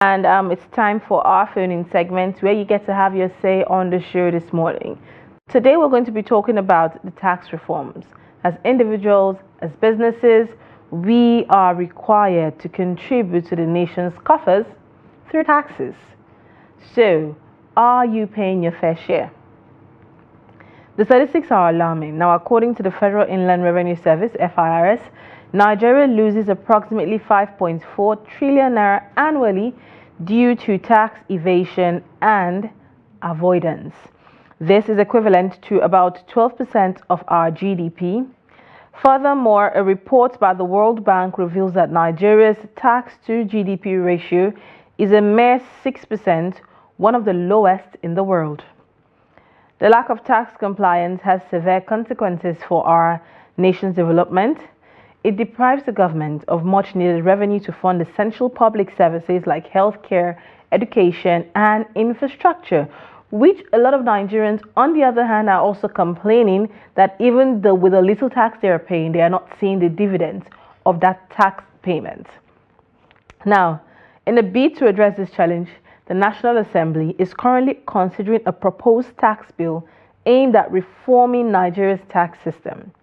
And it's time for our phone-in segment where you get to have your say on the show this morning. Today we're going to be talking about the tax reforms. As individuals, as businesses, we are required to contribute to the nation's coffers through taxes. So, are you paying your fair share? The statistics are alarming. Now, according to the Federal Inland Revenue Service, FIRS, Nigeria loses approximately 5.4 trillion naira annually due to tax evasion and avoidance. This is equivalent to about 12% of our GDP. Furthermore, a report by the World Bank reveals that Nigeria's tax to GDP ratio is a mere 6%, one of the lowest in the world. The lack of tax compliance has severe consequences for our nation's development. It deprives the government of much needed revenue to fund essential public services like healthcare, education, and infrastructure, which a lot of Nigerians, on the other hand, are also complaining that even though with the little tax they are paying, they are not seeing the dividends of that tax payment. Now, in a bid to address this challenge, the National Assembly is currently considering a proposed tax bill aimed at reforming Nigeria's tax system.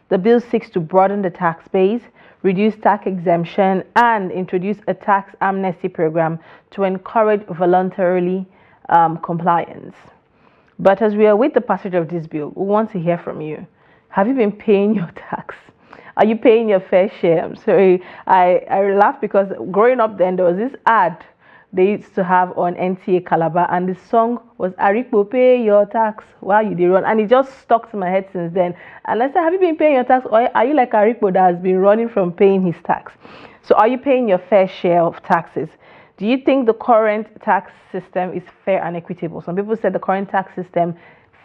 The bill seeks to broaden the tax base, reduce tax exemption, and introduce a tax amnesty program to encourage voluntarily compliance. But as we await the passage of this bill, we want to hear from you. Have you been paying your tax? Are you paying your fair share? I'm sorry, I laugh because growing up then there was this ad they used to have on NTA Calabar, and the song was Arikpo, pay your tax while you run, and it just stuck to my head since then. And I said, have you been paying your tax, or are you like Arikpo that has been running from paying his tax? So are you paying your fair share of taxes? Do you think the current tax system is fair and equitable? Some people said the current tax system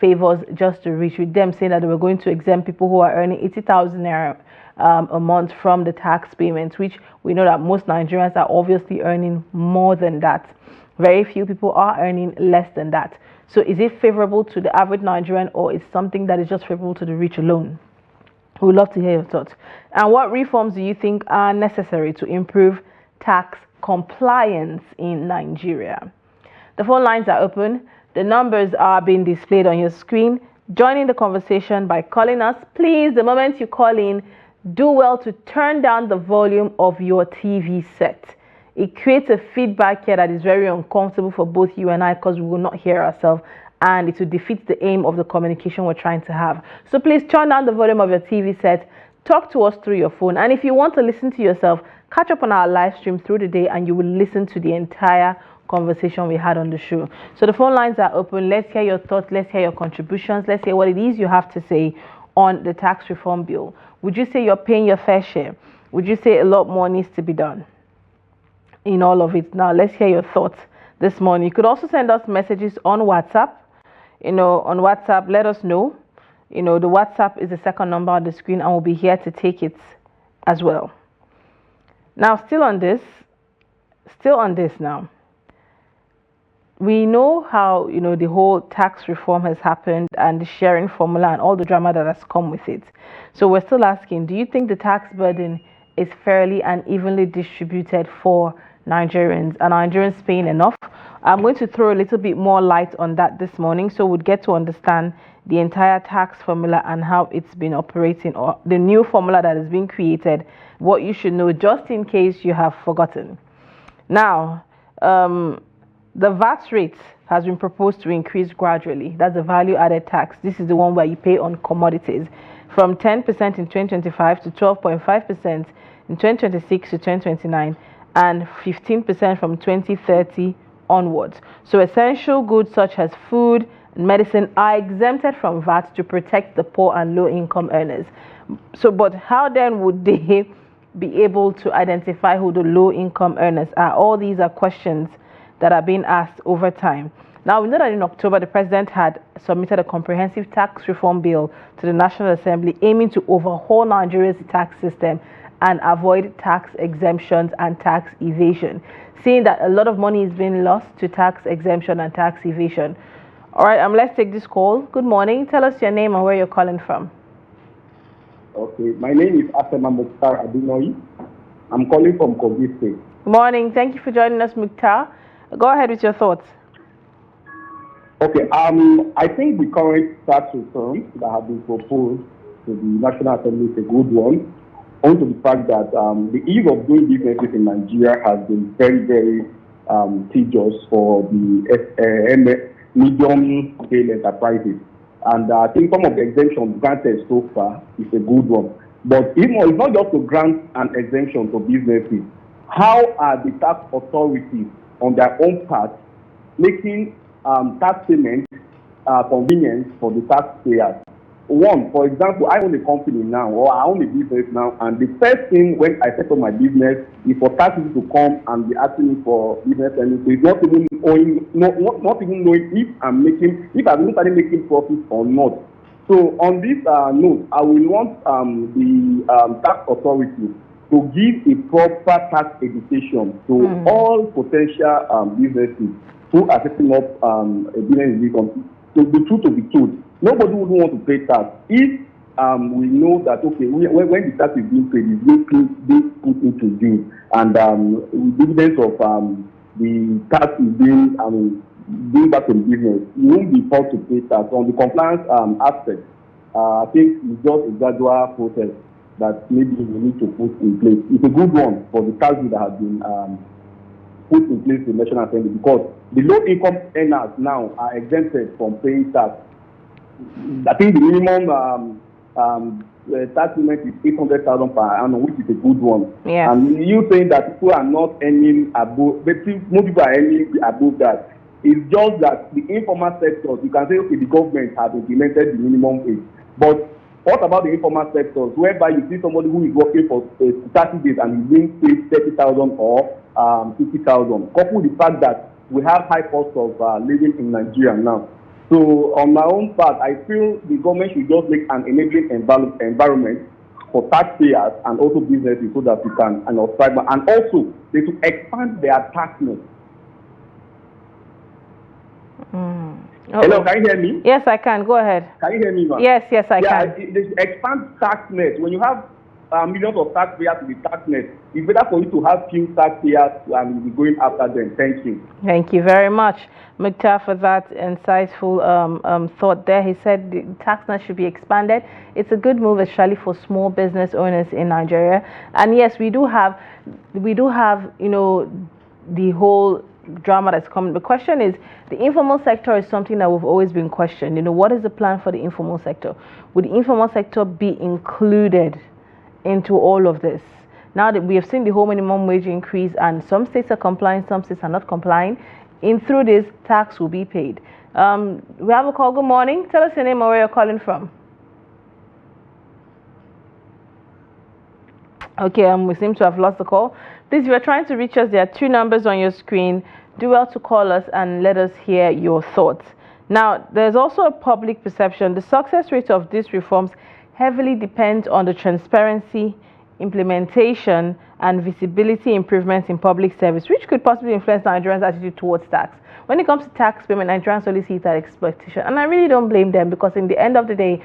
favors just the rich, with them saying that they were going to exempt people who are earning 80,000 naira a month from the tax payments, which we know that most Nigerians are obviously earning more than that. Very few people are earning less than that. So is it favorable to the average Nigerian, or is something that is just favorable to the rich alone? We would love to hear your thoughts. And what reforms do you think are necessary to improve tax compliance in Nigeria? The phone lines are open. The numbers are being displayed on your screen. Joining the conversation by calling us. Please, the moment you call in, do well to turn down the volume of your TV set. It creates a feedback here that is very uncomfortable for both you and I, because we will not hear ourselves, and it will defeat the aim of the communication we're trying to have. So please turn down the volume of your TV set, talk to us through your phone, and if you want to listen to yourself, catch up on our live stream through the day and you will listen to the entire conversation we had on the show. So the phone lines are open. Let's hear your thoughts, let's hear your contributions, let's hear what it is you have to say on the tax reform bill. Would you say you're paying your fair share? Would you say a lot more needs to be done in all of it? Now, let's hear your thoughts this morning. You could also send us messages on WhatsApp. On WhatsApp, let us know. The WhatsApp is the second number on the screen, and we'll be here to take it as well. Now, still on this now. We know how, the whole tax reform has happened, and the sharing formula and all the drama that has come with it. So we're still asking, do you think the tax burden is fairly and evenly distributed for Nigerians? Are Nigerians paying enough? I'm going to throw a little bit more light on that this morning, so we'd get to understand the entire tax formula and how it's been operating, or the new formula that is being created, what you should know just in case you have forgotten. Now, the VAT rate has been proposed to increase gradually. That's the value added tax. This is the one where you pay on commodities, from 10% in 2025 to 12.5% in 2026 to 2029, and 15% from 2030 onwards. So essential goods such as food and medicine are exempted from VAT to protect the poor and low income earners. So, but how then would they be able to identify who the low income earners are? All these are questions that are being asked over time. Now, we know that in October, the president had submitted a comprehensive tax reform bill to the National Assembly aiming to overhaul Nigeria's tax system and avoid tax exemptions and tax evasion, seeing that a lot of money is being lost to tax exemption and tax evasion. All right, let's take this call. Good morning. Tell us your name and where you're calling from. Okay, my name is Asema Mukhtar Adinoyi. I'm calling from Kogi State. Morning. Thank you for joining us, Mukhtar. Go ahead with your thoughts. Okay, I think the current tax reforms that have been proposed to the National Assembly is a good one, owing to the fact that the ease of doing businesses in Nigeria has been very, very tedious for the medium-scale enterprises. And I think some of the exemptions granted so far is a good one. But it's not just to grant an exemption to businesses. How are the tax authorities on their own part making tax payments convenience for the taxpayers? One, for example, I own a company now, or I own a business now, and the first thing when I set up my business is for taxes to come and be asking me for business permit. So it's not even knowing, not even knowing if I've even started making profits or not. So on this note, I will want the tax authority to give a proper tax education to all potential businesses who are setting up a business in this country. So the truth to be told, nobody would want to pay tax if we know that, okay, when the tax is being paid, it's being put into use, and dividends of the tax is being back to the business, you won't be forced to pay tax. On the compliance aspect, I think it's just a gradual process that maybe we need to put in place. It's a good one for the taxes that have been put in place in the National Assembly, because the low-income earners now are exempted from paying tax. I think the minimum tax limit is 800,000 per annum, which is a good one. Yes. And you saying that people are not earning above, but most people are earning above that. It's just that the informal sectors, you can say, okay, the government has implemented the minimum wage, but what about the informal sectors, whereby you see somebody who is working for 30 days and is being paid 30,000 or 50,000, coupled with the fact that we have high cost of living in Nigeria now. So on my own part, I feel the government should just make an enabling environment for taxpayers and also businesses so that we can thrive. And also, they should expand their tax net. Hello, can you hear me? Yes, I can. Go ahead. Can you hear me, ma'am? Yes, I can. They should expand tax net. When you have millions of taxpayers in the tax net, it's better for you to have few taxpayers and be going after them. Thank you. Thank you very much, Mukhtar, for that insightful thought there. He said the tax net should be expanded. It's a good move, especially for small business owners in Nigeria. And yes, we do have, the whole drama that's coming. The question is, the informal sector is something that we've always been questioned. What is the plan for the informal sector? Would the informal sector be included into all of this? Now that we have seen the whole minimum wage increase, and some states are complying, some states are not complying, through this, tax will be paid. We have a call. Good morning. Tell us your name or where you're calling from. Okay, we seem to have lost the call. Please, if you're trying to reach us, there are two numbers on your screen. Do well to call us and let us hear your thoughts. Now, there's also a public perception. The success rate of these reforms heavily depends on the transparency, implementation, and visibility improvements in public service, which could possibly influence Nigerians' attitude towards tax. When it comes to tax payment, Nigerians only see it as exploitation. And I really don't blame them, because at the end of the day,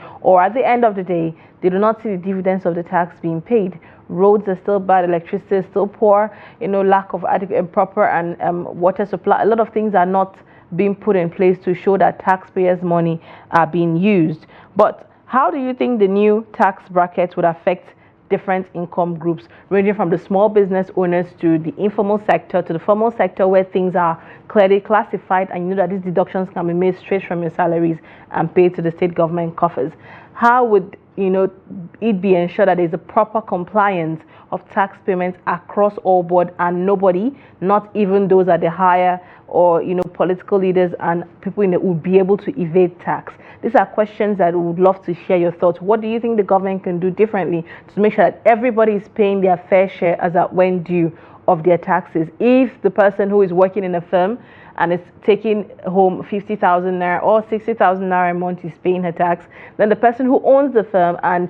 they do not see the dividends of the tax being paid. Roads are still bad, electricity is still poor, lack of adequate and proper and water supply. A lot of things are not being put in place to show that taxpayers' money are being used. But how do you think the new tax brackets would affect different income groups, ranging from the small business owners to the informal sector to the formal sector, where things are clearly classified and that these deductions can be made straight from your salaries and paid to the state government coffers? How would it be ensured that there's a proper compliance of tax payments across all board, and nobody, not even those at the higher or political leaders and people would be able to evade tax? These are questions that we would love to share your thoughts. What do you think the government can do differently to make sure that everybody is paying their fair share as at when due of their taxes? If the person who is working in a firm and is taking home 50,000 naira or 60,000 naira a month is paying her tax, then the person who owns the firm and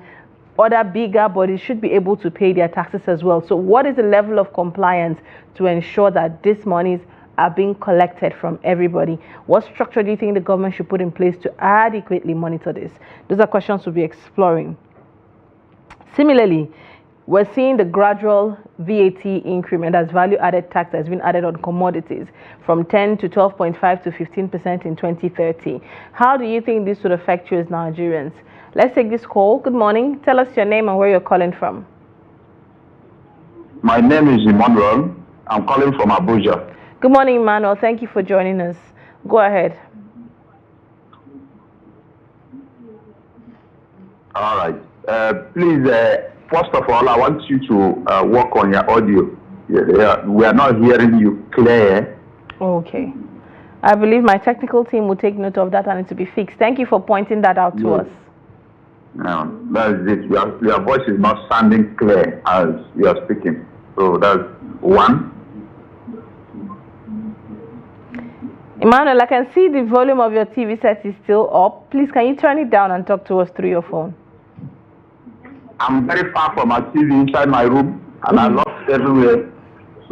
other bigger bodies should be able to pay their taxes as well. So what is the level of compliance to ensure that these monies are being collected from everybody? What structure do you think the government should put in place to adequately monitor this? Those are questions we'll be exploring. Similarly, we're seeing the gradual VAT increment as value-added tax has been added on commodities from 10 to 12.5 to 15% in 2030. How do you think this would affect you as Nigerians? Let's take this call. Good morning. Tell us your name and where you're calling from. My name is Emmanuel. I'm calling from Abuja. Good morning, Emmanuel. Thank you for joining us. Go ahead. All right. Please, first of all, I want you to work on your audio. We are not hearing you clear. Okay. I believe my technical team will take note of that and it will be fixed. Thank you for pointing that out to us. That's it. Your voice is not sounding clear as you are speaking. So that's one. Emmanuel, I can see the volume of your TV set is still up. Please, can you turn it down and talk to us through your phone? I'm very far from my TV inside my room, and I lost everywhere.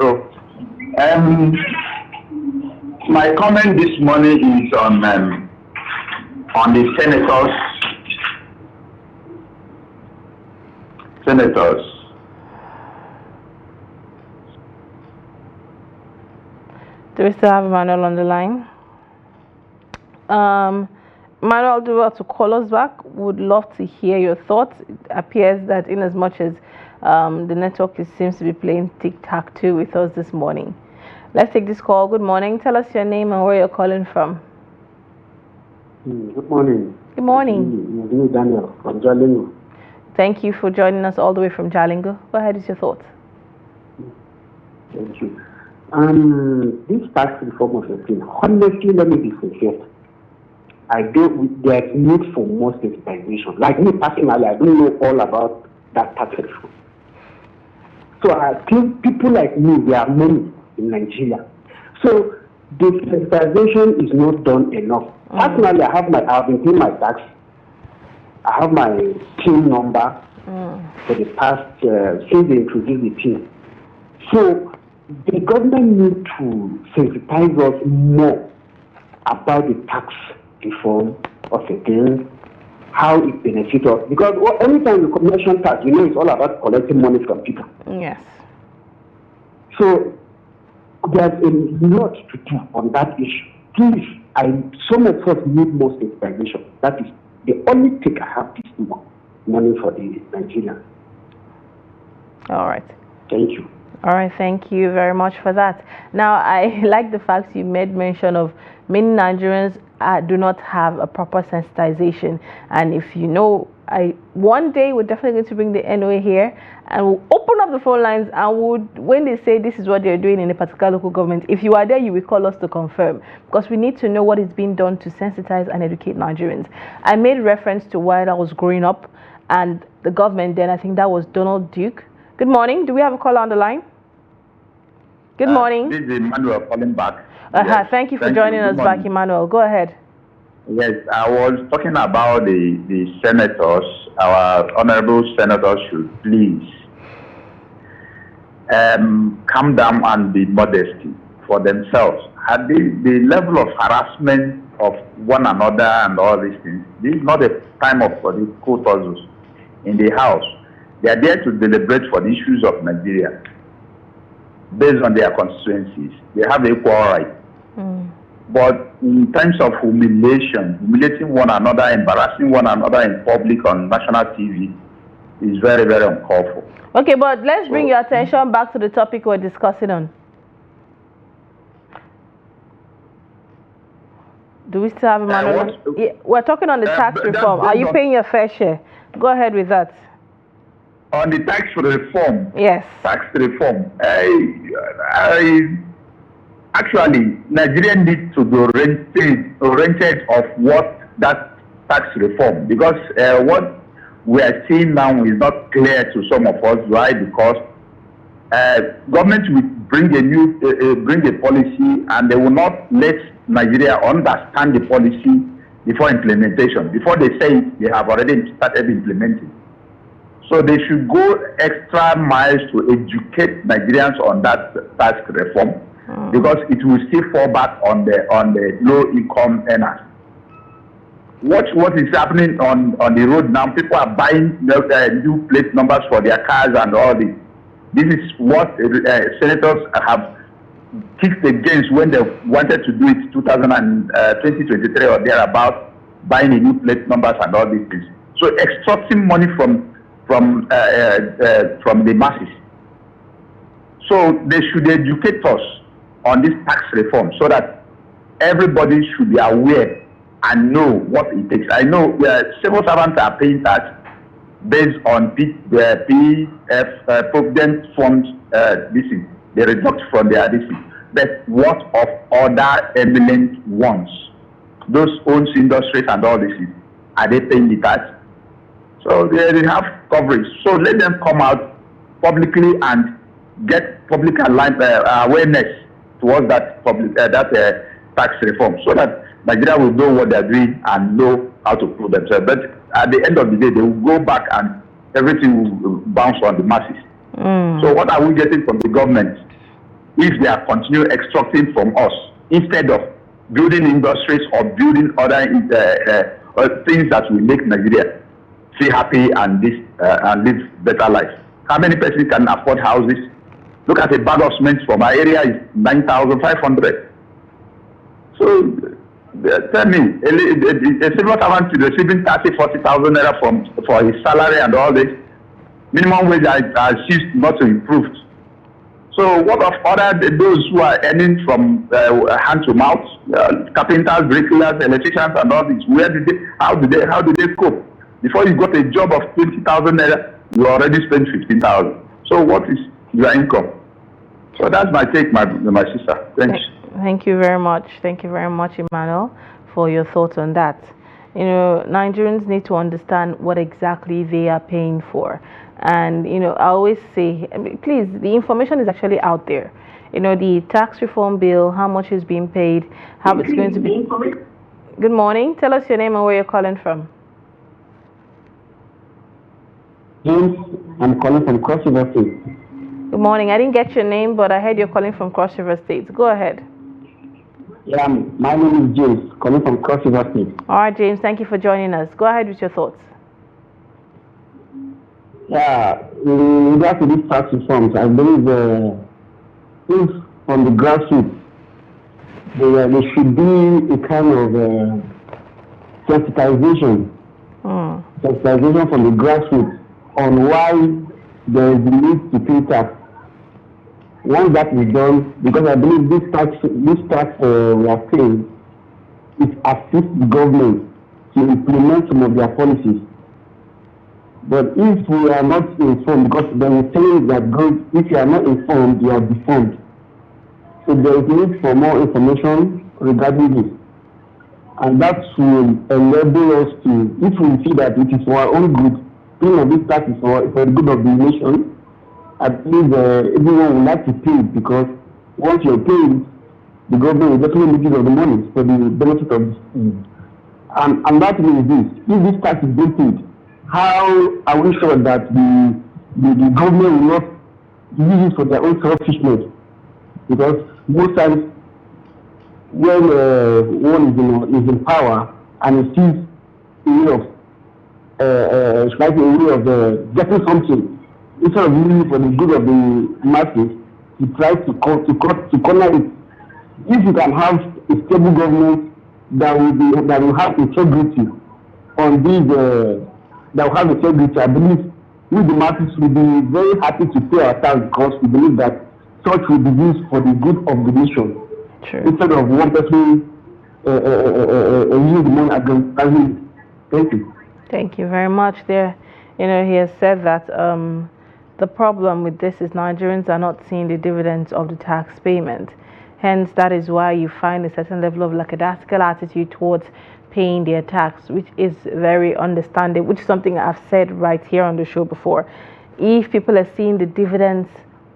So, my comment this morning is on the senators. Do we still have Emmanuel on the line? Emmanuel, do you want to call us back? Would love to hear your thoughts. It appears that in as much as the network seems to be playing tic-tac-toe with us this morning. Let's take this call. Good morning. Tell us your name and where you're calling from. Good morning. Good morning. This is Daniel from Jalingo. Thank you for joining us all the way from Jalingo. Go ahead with your thoughts. Thank you. This tax reform of the thing, honestly, let me be sincere. There's need for more sensitization. Like me personally, I don't know all about that tax reform. So I think people like me, there are many in Nigeria. So the sensitization is not done enough. Personally, I've been paying my tax. I have my PIN number for the past, since they introduced the PIN. So the government needs to sensitize us more about the tax reform of the thing, how it benefits us. Because anytime you mention tax, it's all about collecting money from people. Yes. So there's a lot to do on that issue. Please, some of us need more sensitization. That is the only thing I have this money for the Nigerians. All right. Thank you. All right, thank you very much for that. Now, I like the fact you made mention of many Nigerians do not have a proper sensitization. And if you know, one day we're definitely going to bring the NOA here and we'll open up the phone lines and when they say this is what they're doing in a particular local government, if you are there, you will call us to confirm because we need to know what is being done to sensitize and educate Nigerians. I made reference to while I was growing up and the government then, I think that was Donald Duke. Good morning. Do we have a caller on the line? Good morning. This is Emmanuel calling back. Yes. Thank you for joining us back, Emmanuel. Go ahead. Yes, I was talking about the senators. Our honorable senators should please calm down and be modesty for themselves. At the level of harassment of one another and all these things, this is not a time of political puzzles in the House. They are there to deliberate for the issues of Nigeria based on their constituencies. They have equal right. But in terms of humiliating one another, embarrassing one another in public on national TV is very, very uncalled for. Okay, but let's bring your attention back to the topic we're discussing on. Do we still have Emmanuel? Yeah, we're talking on the tax reform. Are you paying your fair share? Go ahead with that. On the tax reform. Yes. Tax reform. Actually, Nigeria needs to be oriented of what that tax reform, because what we are seeing now is not clear to some of us. Why? Because government will bring a policy and they will not let Nigeria understand the policy before implementation. Before they say it, they have already started implementing. So they should go extra miles to educate Nigerians on that tax reform, because it will still fall back on the low income earners. watch what is happening on the road now. People are buying new plate numbers for their cars and all this. This is what senators have kicked against when they wanted to do it 2023 or thereabout, buying a new plate numbers and all these things. So extracting money from the masses. So they should educate us on this tax reform so that everybody should be aware and know what it takes. I know civil servants are paying tax based on PF Provident Fund they reduct from their this. But what of other eminent ones? Those owns industries and all this, are they paying the tax? So they have coverage. So let them come out publicly and get public awareness towards that tax reform, so that Nigeria will know what they're doing and know how to prove themselves. But at the end of the day, they will go back and everything will bounce on the masses. So what are we getting from the government if they are continuing extracting from us instead of building industries or building other things that will make Nigeria feel happy and live better life? How many persons can afford houses? Look at a bag of cement from our area is 9,500. So tell me, a civil servant is receiving 40,000 naira for his salary and all this. Minimum wage seems not to improve. So what of those who are earning from hand to mouth, carpenters, bricklayers, electricians, and all this? How do they cope? Before you got a job of 20,000 naira, you already spent 15,000. So what is your income? So that's my take, my sister. Thanks. Thank you very much. Thank you very much, Emmanuel, for your thoughts on that. You know, Nigerians need to understand what exactly they are paying for. And, you know, I always say, please, the information is actually out there. You know, the tax reform bill, how much is being paid, how it's going to be. Good morning. Tell us your name and where you're calling from. James, I'm calling from Cross River State. Good morning. I didn't get your name, but I heard you're calling from Cross River State. Go ahead. Yeah, my name is James, calling from Cross River State. All right, James, thank you for joining us. Go ahead with your thoughts. Yeah, in regard to these tax reforms, I believe if from the grassroots, there should be a kind of sensitization from the grassroots on why there is the need to pay tax. Once that is done, because I believe this tax we are paying, it assists the government to implement some of their policies. But if we are not informed, because there is saying that if you are not informed, you are deformed. So there is need for more information regarding this. And that will enable us to, if we see that it is for our own good, paying of this tax is for the good of the nation, I believe everyone would like to pay it, because once you're paying, the government will definitely make use of the money for the benefit of the citizens. And that means this: if this tax is being paid, how are we sure that the government will not use it for their own selfishness? Because most times when one is in power and he sees a way of getting something, instead of using it for the good of the masses, he tries to corner it. If you can have a stable government that will have integrity on these, that will have integrity, I believe we the masses will be very happy to pay our tax, because we believe that such will be used for the good of the nation. True. Instead of one person using the money against others. Thank you. Thank you very much. There, you know, he has said that the problem with this is Nigerians are not seeing the dividends of the tax payment. Hence, that is why you find a certain level of lackadaisical attitude towards paying their tax, which is very understandable, which is something I've said right here on the show before. If people are seeing the dividends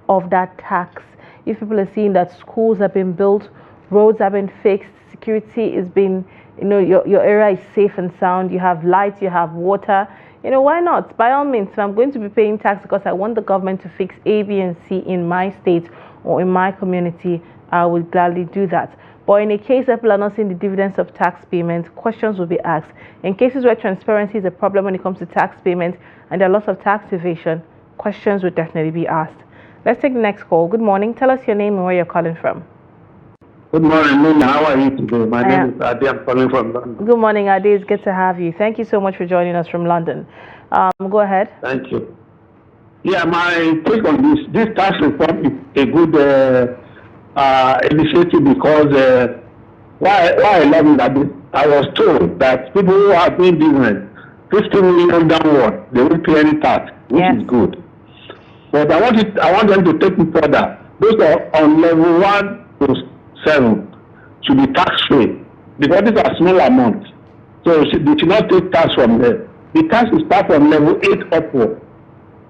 of that tax, if people are seeing that schools have been built, roads have been fixed, security is being, you know, your area is safe and sound, you have lights, you have water, you know, why not? By all means, if I'm going to be paying tax because I want the government to fix A, B, and C in my state or in my community, I would gladly do that. But in a case that people are not seeing the dividends of tax payments, questions will be asked. In cases where transparency is a problem when it comes to tax payments and there are lots of tax evasion, questions will definitely be asked. Let's take the next call. Good morning. Tell us your name and where you're calling from. Good morning, Nina. How are you today? My name is Ade. I'm calling from London. Good morning, Ade. It's good to have you. Thank you so much for joining us from London. Go ahead. Thank you. Yeah, my take on this tax reform is a good initiative because why I love it that I was told that people who are doing business, 50 million downward, they won't pay any tax, which is good. But I want them to take it further. Those are on level 1 to 7 should be tax free because these are small amounts. So they should not take tax from there. The tax will start from level 8 upward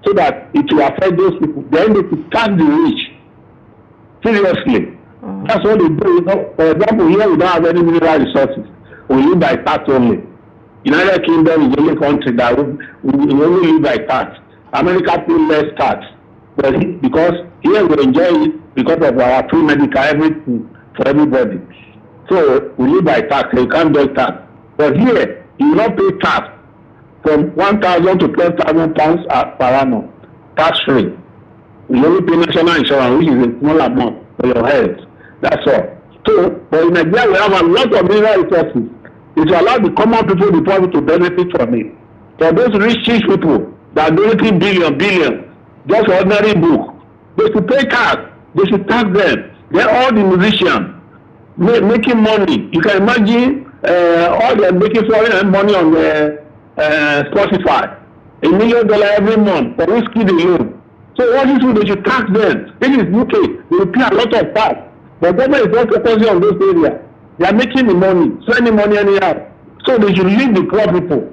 so that it will affect those people. Then they will tax the rich. Seriously. That's what they do. You know, for example, here we don't have any mineral resources. We live by tax only. United Kingdom is the only country that we only live by tax. America pays less tax. But because here we enjoy it because of our free medical, everything for everybody. So we live by tax, so you can't get tax. But here, you will not pay tax from 1,000 to 12,000 pounds per annum, tax free. You only pay national insurance, which is a small amount for your health. That's all. So, but in Nigeria, we have a lot of mineral resources. It will allow the common people, the poor, to benefit from it. For those rich people that are donating billion, just for ordinary book, they should pay tax. They should tax them. They're all the musicians making money. You can imagine all they're making foreign money on Spotify. $1 million every month for whiskey alone. So what is it? They should tax them. This is UK. They will pay a lot of tax. But government is not focusing on those areas. They are making the money, spending money anyhow. So they should leave the poor people.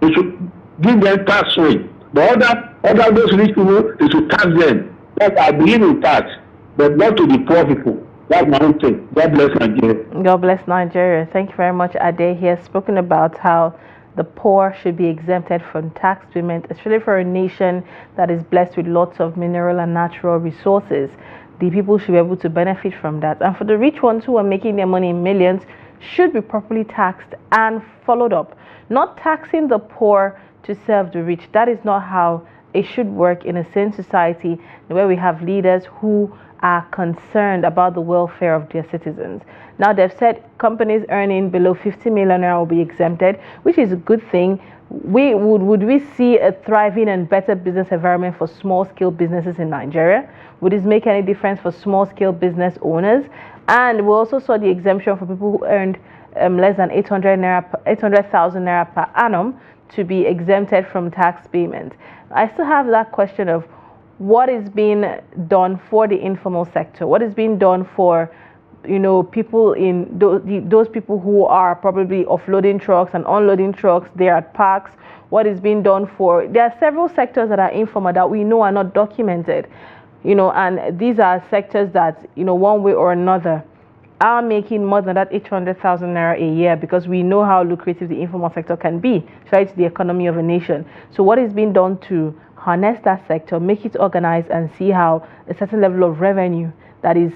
They should give them tax rate. But other those rich people, they should tax them. But I believe in tax, but not to the poor people. That's my own thing. God bless Nigeria. God bless Nigeria. Thank you very much, Ade. He has spoken about how the poor should be exempted from tax payment, especially for a nation that is blessed with lots of mineral and natural resources. The people should be able to benefit from that. And for the rich ones who are making their money in millions, should be properly taxed and followed up. Not taxing the poor to serve the rich. That is not how it should work in a sane society where we have leaders who are concerned about the welfare of their citizens. Now they've said companies earning below 50 million naira will be exempted, which is a good thing. Would we see a thriving and better business environment for small-scale businesses in Nigeria? Would this make any difference for small-scale business owners? And we also saw the exemption for people who earned less than 800,000 naira per annum to be exempted from tax payment. I still have that question of what is being done for the informal sector? What is being done for, people in those people who are probably offloading trucks and unloading trucks there at parks? What is being done for? There are several sectors that are informal that we know are not documented, and these are sectors that, one way or another are making more than that 800,000 naira a year, because we know how lucrative the informal sector can be, right, to the economy of a nation. So what is being done to harness that sector, make it organized, and see how a certain level of revenue that is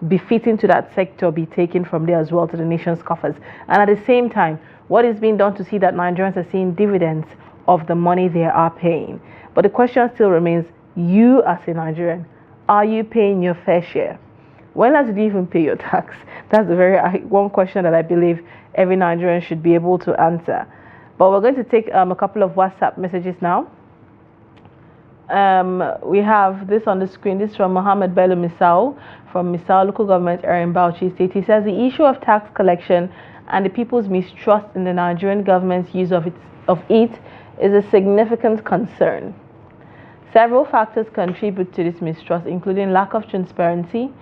befitting to that sector be taken from there as well to the nation's coffers? And at the same time, what is being done to see that Nigerians are seeing dividends of the money they are paying? But the question still remains, you as a Nigerian, are you paying your fair share? When last did you even pay your tax? That's the one question that I believe every Nigerian should be able to answer. But we're going to take a couple of WhatsApp messages now. We have this on the screen. This is from Mohammed Bello Misao from Misao Local Government area in Bauchi State. He says the issue of tax collection and the people's mistrust in the Nigerian government's use of it is a significant concern. Several factors contribute to this mistrust, including lack of transparency.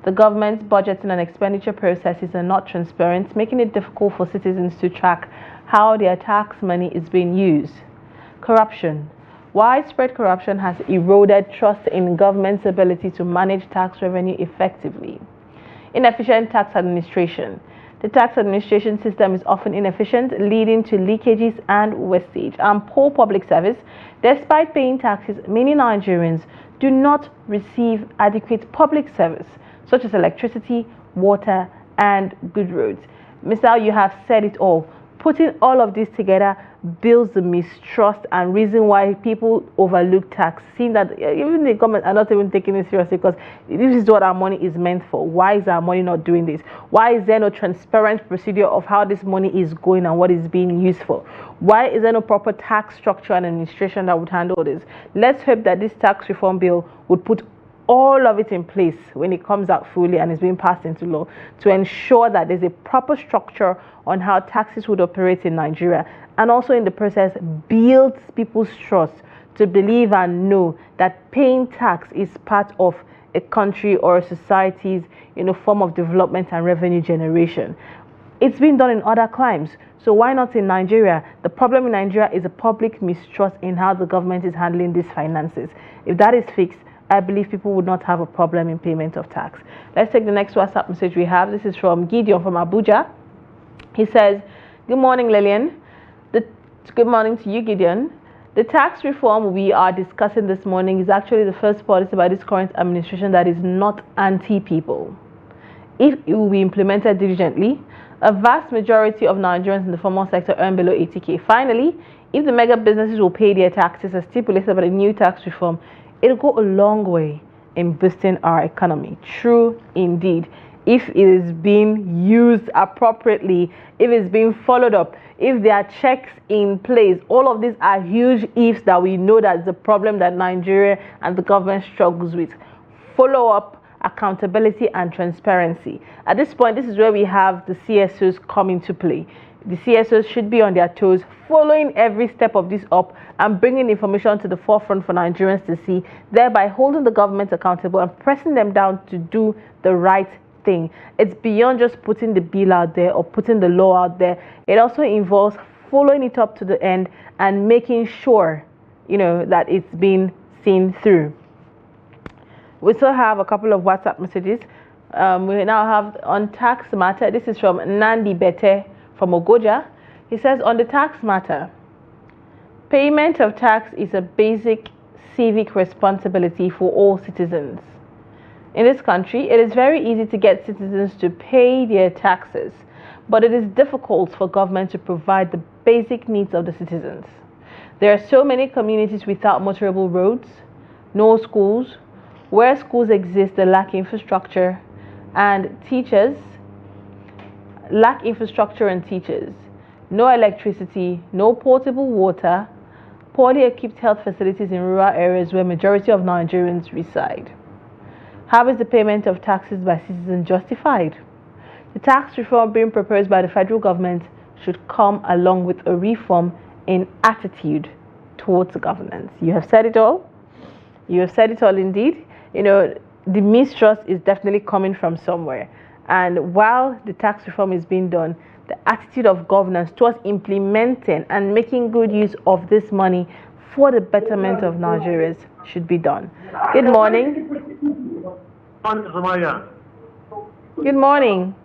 The government's budgeting and expenditure processes are not transparent, making it difficult for citizens to track how their tax money is being used. Corruption. Widespread corruption has eroded trust in government's ability to manage tax revenue effectively. Inefficient tax administration. The tax administration system is often inefficient, leading to leakages and wastage and poor public service. Despite paying taxes, many Nigerians do not receive adequate public service, such as electricity, water, and good roads. Mr. You have said it all. Putting all of this together builds the mistrust and reason why people overlook tax, seeing that even the government are not even taking it seriously, because this is what our money is meant for. Why is our money not doing this? Why is there no transparent procedure of how this money is going and what is being used for? Why is there no proper tax structure and administration that would handle this? Let's hope that this tax reform bill would put all of it in place when it comes out fully and is being passed into law, to ensure that there's a proper structure on how taxes would operate in Nigeria, and also in the process builds people's trust to believe and know that paying tax is part of a country or a society's form of development and revenue generation. It's been done in other climes, so why not in Nigeria? The problem in Nigeria is a public mistrust in how the government is handling these finances. If that is fixed, I believe people would not have a problem in payment of tax. Let's take the next WhatsApp message we have. This is from Gideon from Abuja. He says, good morning, Lilian. Good morning to you, Gideon. The tax reform we are discussing this morning is actually the first policy by this current administration that is not anti-people. If it will be implemented diligently, a vast majority of Nigerians in the formal sector earn below 80K. Finally, if the mega businesses will pay their taxes as stipulated by the new tax reform, it'll go a long way in boosting our economy. True indeed. If it is being used appropriately, if it's being followed up, if there are checks in place, all of these are huge ifs that we know that's the problem that Nigeria and the government struggles with. Follow up, accountability and transparency. At this point, this is where we have the CSOs come into play. The CSOs should be on their toes, following every step of this up and bringing information to the forefront for Nigerians to see, thereby holding the government accountable and pressing them down to do the right thing. It's beyond just putting the bill out there or putting the law out there. It also involves following it up to the end and making sure, that it's been seen through. We still have a couple of WhatsApp messages. We now have on tax matter. This is from Nandi Bete from Ogoja. He says, on the tax matter, payment of tax is a basic civic responsibility for all citizens. In this country, it is very easy to get citizens to pay their taxes, but it is difficult for government to provide the basic needs of the citizens. There are so many communities without motorable roads, no schools. Where schools exist, they lack infrastructure and teachers. No electricity, no portable water, poorly equipped health facilities in rural areas where majority of Nigerians reside. How is the payment of taxes by citizens justified? The tax reform being proposed by the federal government should come along with a reform in attitude towards governance. You have said it all. You have said it all indeed. The mistrust is definitely coming from somewhere. And while the tax reform is being done, the attitude of governance towards implementing and making good use of this money for the betterment of Nigerians should be done. Good morning. Good morning.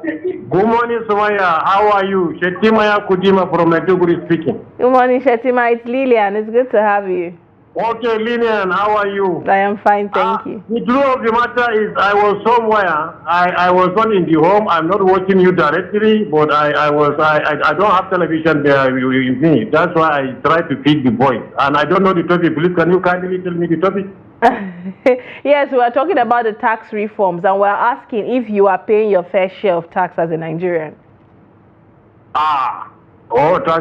Good morning, Sumaya. How are you? Shetimaya Kudima from Maiduguri speaking. Good morning, Shetima. It's Lilian. It's good to have you. Okay, Lilian, how are you? I am fine, thank you. The truth of the matter is I was somewhere. I was not in the home. I'm not watching you directly, but I don't have television there with me. That's why I try to feed the voice. And I don't know the topic. Please, can you kindly tell me the topic? Yes, we are talking about the tax reforms, and we're asking if you are paying your fair share of tax as a Nigerian. Tax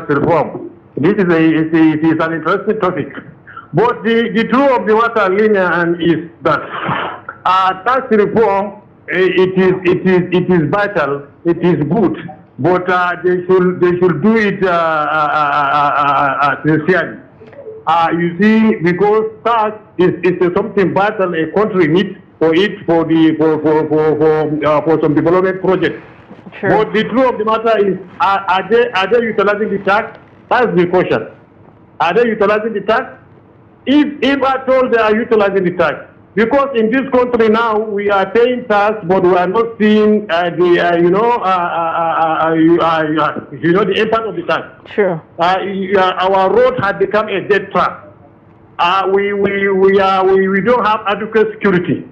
reform. This is an interesting topic. But the truth of the matter, Lilian, is that tax reform it is vital, it is good, but they should do it sincerely. You see, because tax is something vital a country needs for some development projects. Sure. But the truth of the matter is, are they utilizing the tax? That's the question. Are they utilizing the tax? If at all they are utilizing the tax, because in this country now we are paying tax, but we are not seeing the impact of the tax. Sure. Our road has become a dead trap. We don't have adequate security.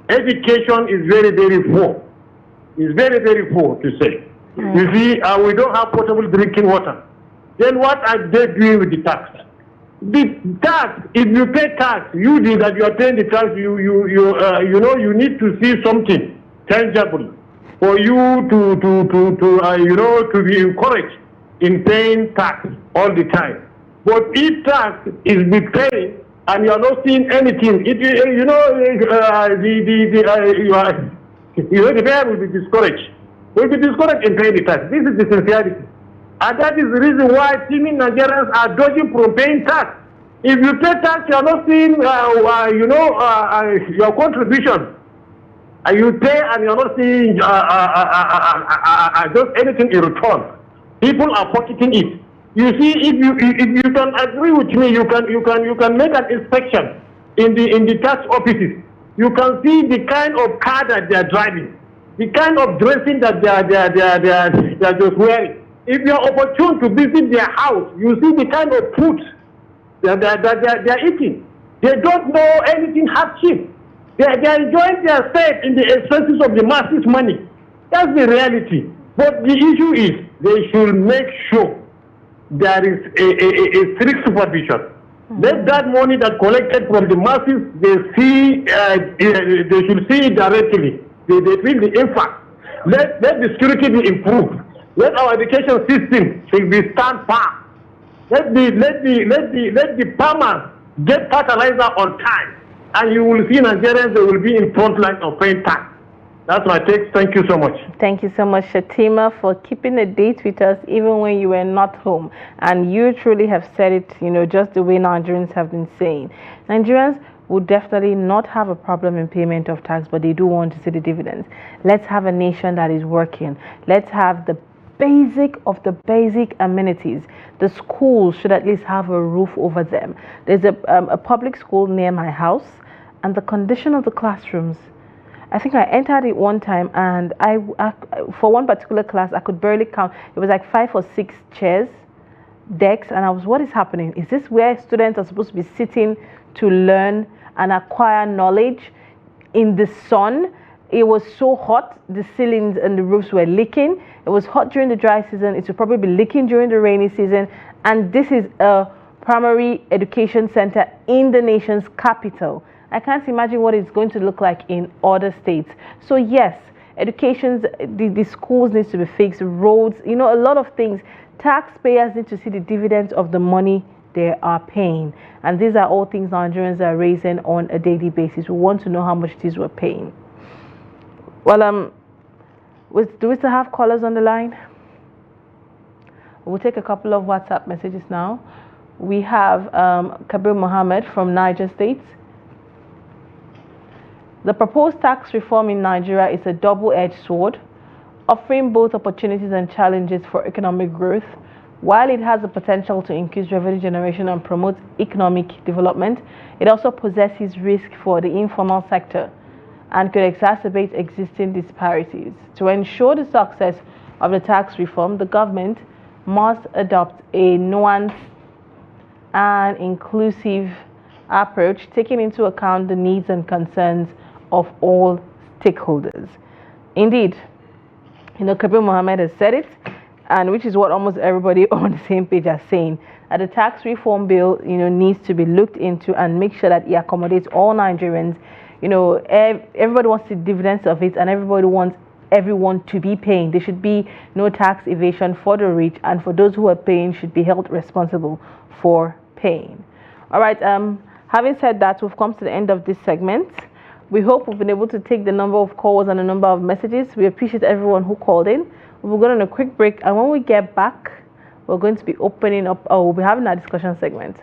Education is very, very poor. is very, very poor, to say. You see, we don't have potable drinking water. Then what are they doing with the tax? The tax, if you pay tax, usually that you are paying the tax, you need to see something tangible for you to be encouraged in paying tax all the time. But if tax is be paid and you are not seeing anything, the payer will be discouraged. Will be discouraged in paying the tax. This is the sincerity. And that is the reason why teeming Nigerians are dodging from paying tax. If you pay tax, you are not seeing, your contribution. And you pay and you are not seeing just anything in return. People are pocketing it. You see, if you can agree with me, you can make an inspection in the tax offices. You can see the kind of car that they are driving, the kind of dressing that they are just wearing. If you are opportune to visit their house, you see the kind of food that they are eating. They don't know anything hardship. They are enjoying their stay in the expenses of the masses' money. That's the reality. But the issue is they should make sure there is a strict supervision. Let that money that collected from the masses, they should see it directly. They feel the impact. Let the security be improved. Let our education system should be stand firm. Let the farmers get fertilizer on time, and you will see Nigerians, they will be in front line of paying tax. That's my take. Thank you so much. Thank you so much, Shatima, for keeping a date with us even when you were not home. And you truly have said it, just the way Nigerians have been saying. Nigerians would definitely not have a problem in payment of tax, but they do want to see the dividends. Let's have a nation that is working. Let's have the basic of the basic amenities. The schools should at least have a roof over them. There's a public school near my house, and the condition of the classrooms, I think I entered it one time, and I for one particular class, I could barely count. It was like 5 or 6 chairs, desks, and what is happening? Is this where students are supposed to be sitting to learn and acquire knowledge in the sun? It was so hot, the ceilings and the roofs were leaking. It was hot during the dry season. It will probably be leaking during the rainy season. And this is a primary education center in the nation's capital. I can't imagine what it's going to look like in other states. So yes, the schools need to be fixed, roads, a lot of things. Taxpayers need to see the dividends of the money they are paying. And these are all things Nigerians are raising on a daily basis. We want to know how much it is we're paying. Well, do we still have callers on the line? We'll take a couple of WhatsApp messages now. We have Kabir Mohammed from Niger State. The proposed tax reform in Nigeria is a double-edged sword, offering both opportunities and challenges for economic growth. While it has the potential to increase revenue generation and promote economic development, it also possesses risk for the informal sector and could exacerbate existing disparities. To ensure the success of the tax reform, the government must adopt a nuanced and inclusive approach, taking into account the needs and concerns of all stakeholders. Indeed, Kabir Mohammed has said it, and which is what almost everybody on the same page are saying, that the tax reform bill, needs to be looked into and make sure that it accommodates all Nigerians. Everybody wants the dividends of it, and everybody wants everyone to be paying. There should be no tax evasion for the rich, and for those who are paying should be held responsible for paying. All right, having said that, we've come to the end of this segment. We hope we've been able to take the number of calls and the number of messages. We appreciate everyone who called in. We're going on a quick break, and when we get back, we're going to be opening up, we'll be having our discussion segment.